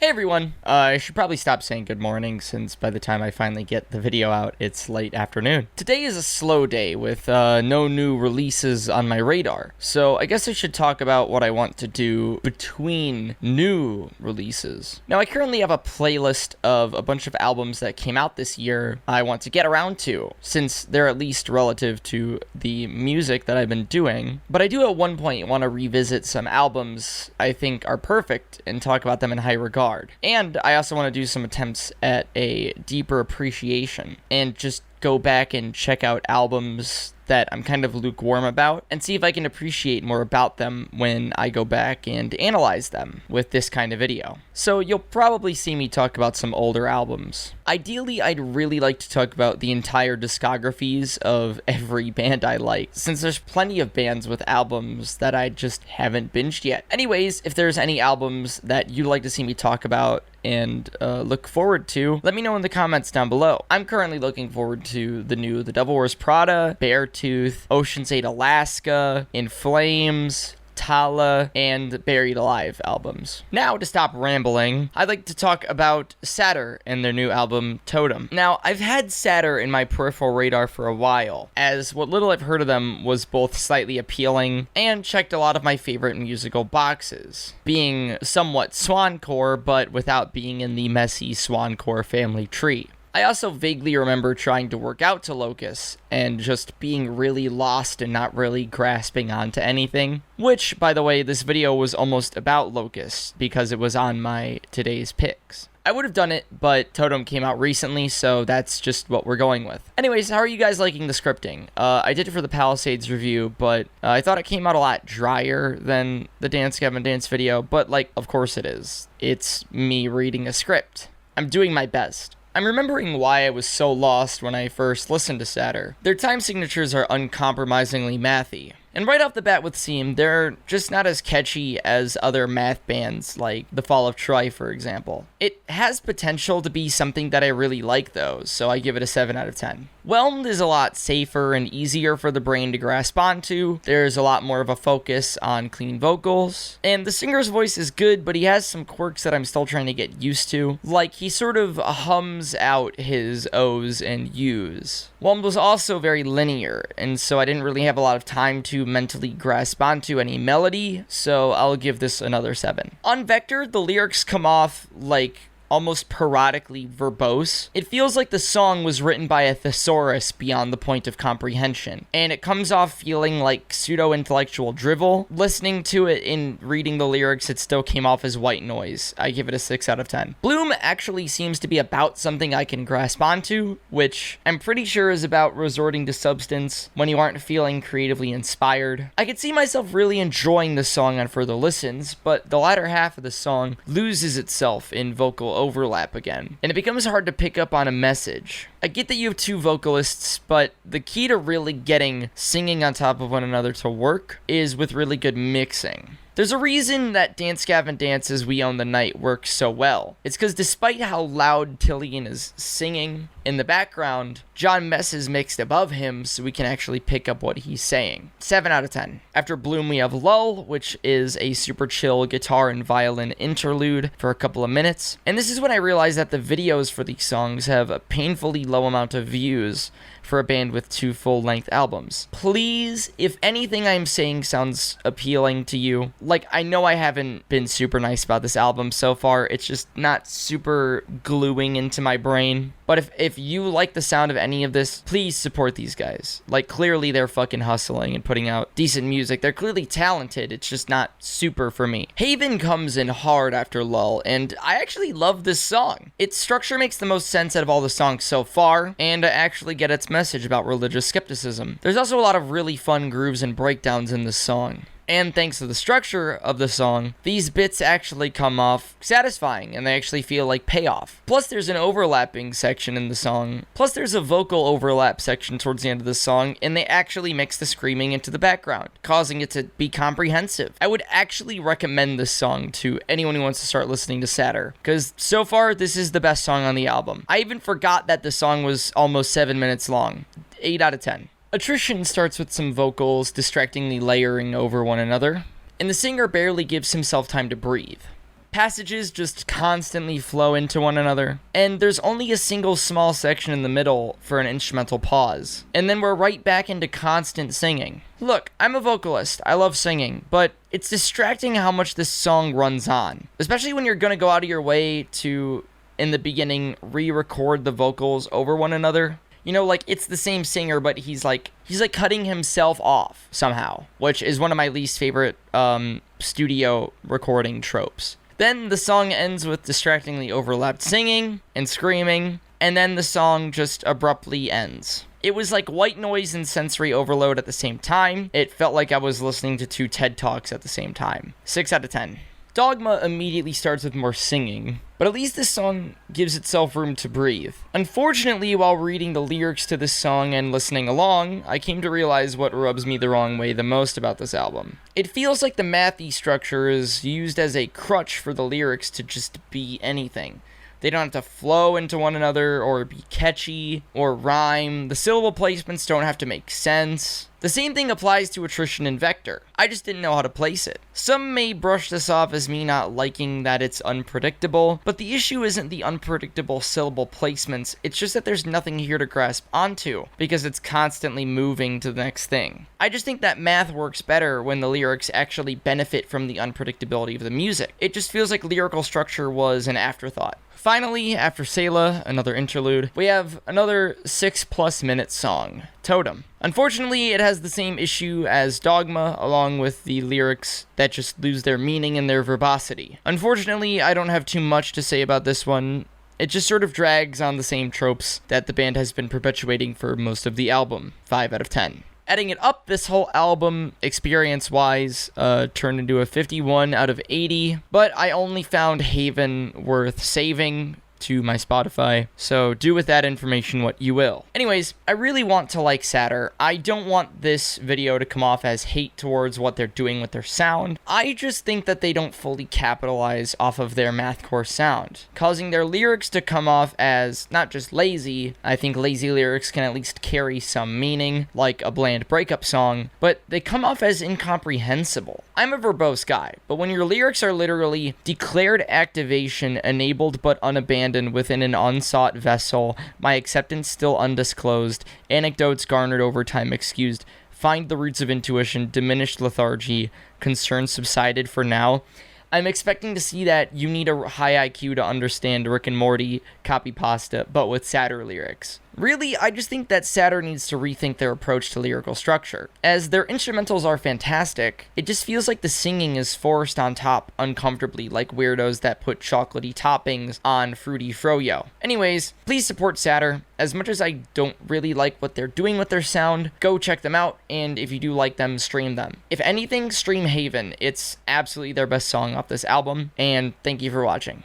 Hey everyone, I should probably stop saying good morning since by the time I finally get the video out, it's late afternoon. Today is a slow day with no new releases on my radar, so I guess I should talk about what I want to do between new releases. Now I currently have a playlist of a bunch of albums that came out this year I want to get around to, since they're at least relative to the music that I've been doing, but I do at one point want to revisit some albums I think are perfect and talk about them in high regard. And I also want to do some attempts at a deeper appreciation and just go back and check out albums that I'm kind of lukewarm about and see if I can appreciate more about them when I go back and analyze them with this kind of video. So you'll probably see me talk about some older albums. Ideally, I'd really like to talk about the entire discographies of every band I like, since there's plenty of bands with albums that I just haven't binged yet. Anyways, if there's any albums that you'd like to see me talk about and look forward to, let me know in the comments down below. I'm currently looking forward to the new The Devil Wears Prada, Beartooth, Ocean's 8 Alaska, In Flames, Tala, and Buried Alive albums. Now, to stop rambling, I'd like to talk about Satyr and their new album, Totem. Now, I've had Satyr in my peripheral radar for a while, as what little I've heard of them was both slightly appealing and checked a lot of my favorite musical boxes, being somewhat swancore, but without being in the messy swancore family tree. I also vaguely remember trying to work out to Locust and just being really lost and not really grasping onto anything, which, by the way, this video was almost about Locust because it was on my today's picks. I would have done it, but Totem came out recently, so that's just what we're going with. Anyways, how are you guys liking the scripting? I did it for the Palisades review, but I thought it came out a lot drier than the Dance Gavin Dance video, but like, of course it is. It's me reading a script. I'm doing my best. I'm remembering why I was so lost when I first listened to Satyr. Their time signatures are uncompromisingly mathy. And right off the bat with Seam, they're just not as catchy as other math bands like The Fall of Troy, for example. It has potential to be something that I really like though, so I give it a 7 out of 10. Whelmed is a lot safer and easier for the brain to grasp onto. There's a lot more of a focus on clean vocals. And the singer's voice is good, but he has some quirks that I'm still trying to get used to. Like, he sort of hums out his O's and U's. Whelmed was also very linear, and so I didn't really have a lot of time to mentally grasp onto any melody, so I'll give this another 7. On Vector, the lyrics come off like almost parodically verbose. It feels like the song was written by a thesaurus beyond the point of comprehension, and it comes off feeling like pseudo-intellectual drivel. Listening to it and reading the lyrics, it still came off as white noise. I give it a 6 out of 10. Bloom actually seems to be about something I can grasp onto, which I'm pretty sure is about resorting to substance when you aren't feeling creatively inspired. I could see myself really enjoying the song on further listens, but the latter half of the song loses itself in vocal overlap again, and it becomes hard to pick up on a message. I get that you have two vocalists, but the key to really getting singing on top of one another to work is with really good mixing. There's a reason that Dance Gavin Dance's We Own the Night works so well. It's because despite how loud Tillian is singing in the background, John Mess is mixed above him so we can actually pick up what he's saying. 7 out of 10. After Bloom we have Lull, which is a super chill guitar and violin interlude for a couple of minutes. And this is when I realized that the videos for these songs have a painfully low amount of views for a band with 2 full-length albums. Please, if anything I'm saying sounds appealing to you, like, I know I haven't been super nice about this album so far, it's just not super gluing into my brain. But if you like the sound of any of this, please support these guys. Like, clearly they're fucking hustling and putting out decent music. They're clearly talented, it's just not super for me. Haven comes in hard after Lull, and I actually love this song. Its structure makes the most sense out of all the songs so far, and I actually get its message about religious skepticism. There's also a lot of really fun grooves and breakdowns in this song. And thanks to the structure of the song, these bits actually come off satisfying, and they actually feel like payoff. Plus, there's an overlapping section in the song. Plus, there's a vocal overlap section towards the end of the song, and they actually mix the screaming into the background, causing it to be comprehensive. I would actually recommend this song to anyone who wants to start listening to Satyr, because so far, this is the best song on the album. I even forgot that the song was almost 7 minutes long. 8 out of 10. Attrition starts with some vocals distractingly layering over one another, and the singer barely gives himself time to breathe. Passages just constantly flow into one another, and there's only a single small section in the middle for an instrumental pause. And then we're right back into constant singing. Look, I'm a vocalist, I love singing, but it's distracting how much this song runs on. Especially when you're gonna go out of your way to, in the beginning, re-record the vocals over one another. You know, like, it's the same singer, but he's like cutting himself off somehow, which is one of my least favorite studio recording tropes. Then the song ends with distractingly overlapped singing and screaming, and then the song just abruptly ends. It was like white noise and sensory overload at the same time. It felt like I was listening to 2 TED Talks at the same time. 6 out of 10. Dogma immediately starts with more singing, but at least this song gives itself room to breathe. Unfortunately, while reading the lyrics to this song and listening along, I came to realize what rubs me the wrong way the most about this album. It feels like the mathy structure is used as a crutch for the lyrics to just be anything. They don't have to flow into one another or be catchy or rhyme. The syllable placements don't have to make sense. The same thing applies to Attrition and Vector. I just didn't know how to place it. Some may brush this off as me not liking that it's unpredictable, but the issue isn't the unpredictable syllable placements, it's just that there's nothing here to grasp onto, because it's constantly moving to the next thing. I just think that math works better when the lyrics actually benefit from the unpredictability of the music. It just feels like lyrical structure was an afterthought. Finally, after Selah, another interlude, we have another 6+ minute song, Totem. Unfortunately, it has the same issue as Dogma, along with the lyrics that just lose their meaning and their verbosity. Unfortunately, I don't have too much to say about this one. It just sort of drags on the same tropes that the band has been perpetuating for most of the album, 5 out of 10. Adding it up, this whole album, experience-wise, turned into a 51 out of 80, but I only found Haven worth saving to my Spotify, so do with that information what you will. Anyways, I really want to like Satyr. I don't want this video to come off as hate towards what they're doing with their sound. I just think that they don't fully capitalize off of their mathcore sound, causing their lyrics to come off as not just lazy. I think lazy lyrics can at least carry some meaning, like a bland breakup song, but they come off as incomprehensible. I'm a verbose guy, but when your lyrics are literally declared activation enabled but unabandoned within an unsought vessel, my acceptance still undisclosed, anecdotes garnered over time excused, find the roots of intuition, diminished lethargy, concerns subsided for now, I'm expecting to see that you need a high IQ to understand Rick and Morty copy pasta, but with Satyr lyrics. Really, I just think that Satyr needs to rethink their approach to lyrical structure. As their instrumentals are fantastic, it just feels like the singing is forced on top uncomfortably, like weirdos that put chocolatey toppings on fruity froyo. Anyways, please support Satyr. As much as I don't really like what they're doing with their sound, go check them out, and if you do like them, stream them. If anything, stream Haven. It's absolutely their best song off this album, and thank you for watching.